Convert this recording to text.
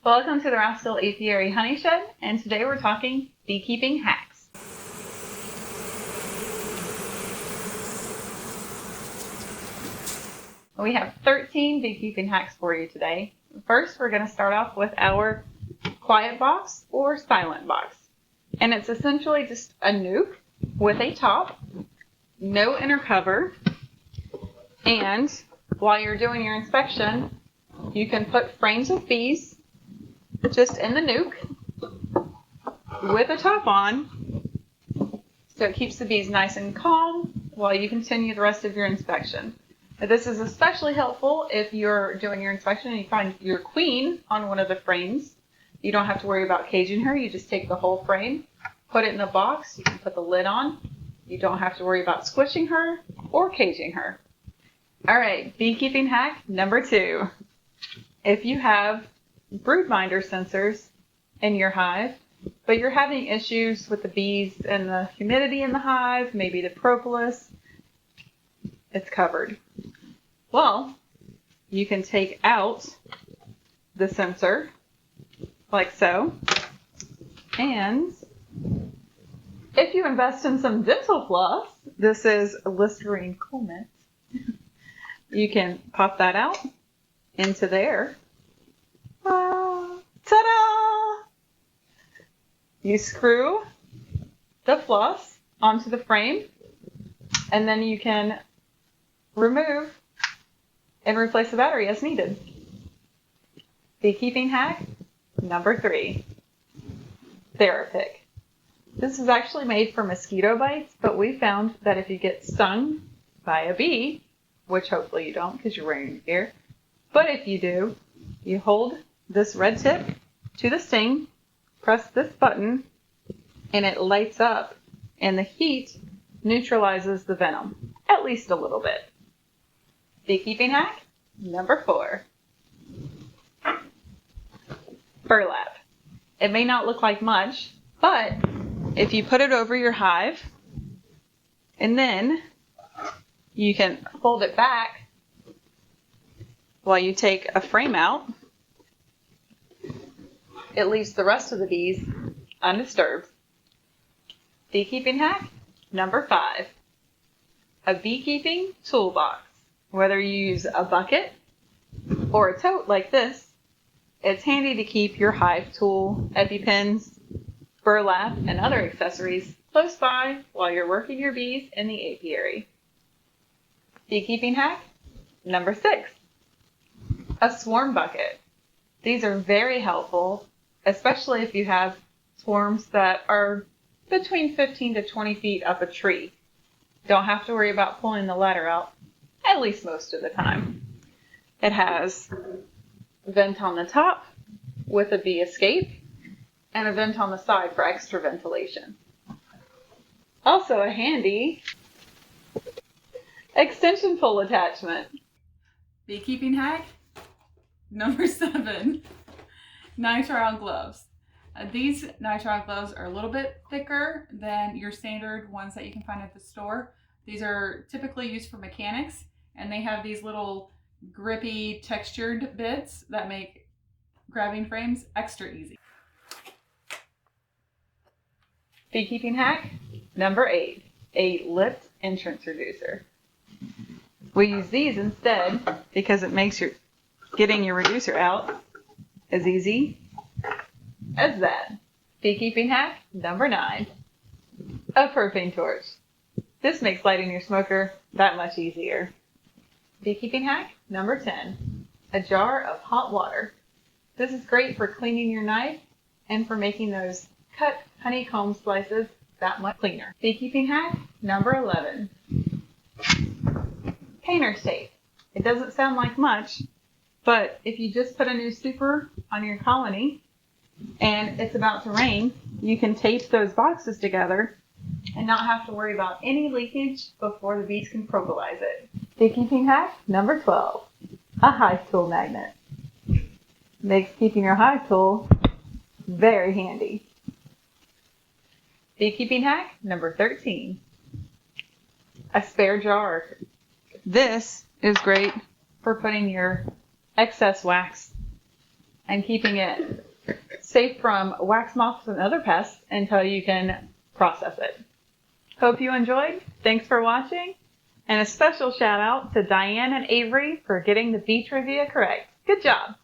Welcome to the Rascal Apiary Honey Shed, and today we're talking beekeeping hacks. We have 13 beekeeping hacks for you today. First, we're going to start off with our quiet box or silent box. And it's essentially just a nuke with a top, no inner cover, and while you're doing your inspection, you can put frames of bees just in the nuke with a top on, so it keeps the bees nice and calm while you continue the rest of your inspection. Now, this is especially helpful if you're doing your inspection and you find your queen on one of the frames. You don't have to worry about caging her. You just take the whole frame, put it in a box, you can put the lid on. You don't have to worry about squishing her or caging her. All right, beekeeping hack number 2. If you have broodminder sensors in your hive, but you're having issues with the bees and the humidity in the hive, maybe the propolis, it's covered. Well, you can take out the sensor like so, and if you invest in some dental floss, this is Listerine Cool Mint, you can pop that out into there. Ta-da! You screw the floss onto the frame, and then you can remove and replace the battery as needed. Beekeeping hack number 3, Therapic. This is actually made for mosquito bites, but we found that if you get stung by a bee, which hopefully you don't because you're wearing your gear, but if you do, you hold this red tip to the sting, press this button, and it lights up, and the heat neutralizes the venom, at least a little bit. Beekeeping hack number 4, burlap. It may not look like much, but if you put it over your hive, and then you can fold it back while you take a frame out, it leaves the rest of the bees undisturbed. Beekeeping hack number 5, a beekeeping toolbox. Whether you use a bucket or a tote like this, it's handy to keep your hive tool, EpiPens, burlap, and other accessories close by while you're working your bees in the apiary. Beekeeping hack number 6, a swarm bucket. These are very helpful, especially if you have swarms that are between 15 to 20 feet up a tree. Don't have to worry about pulling the ladder out, at least most of the time. It has a vent on the top with a bee escape and a vent on the side for extra ventilation. Also a handy extension pole attachment. Beekeeping hack number 7, nitrile gloves. These nitrile gloves are a little bit thicker than your standard ones that you can find at the store. These are typically used for mechanics, and they have these little grippy textured bits that make grabbing frames extra easy. Beekeeping hack number 8, a lipped entrance reducer. We use these instead because it makes getting your reducer out as easy as that. Beekeeping hack number 9, a propane torch. This makes lighting your smoker that much easier. Beekeeping hack number 10, a jar of hot water. This is great for cleaning your knife and for making those cut honeycomb slices that much cleaner. Beekeeping hack number 11, painter's tape. It doesn't sound like much, but if you just put a new super on your colony and it's about to rain, you can tape those boxes together and not have to worry about any leakage before the bees can propolis it. Beekeeping hack number 12, a hive tool magnet. Makes keeping your hive tool very handy. Beekeeping hack number 13, a spare jar. This is great for putting your excess wax and keeping it safe from wax moths and other pests until you can process it. Hope you enjoyed. Thanks for watching. And a special shout out to Diane and Avery for getting the bee trivia correct. Good job.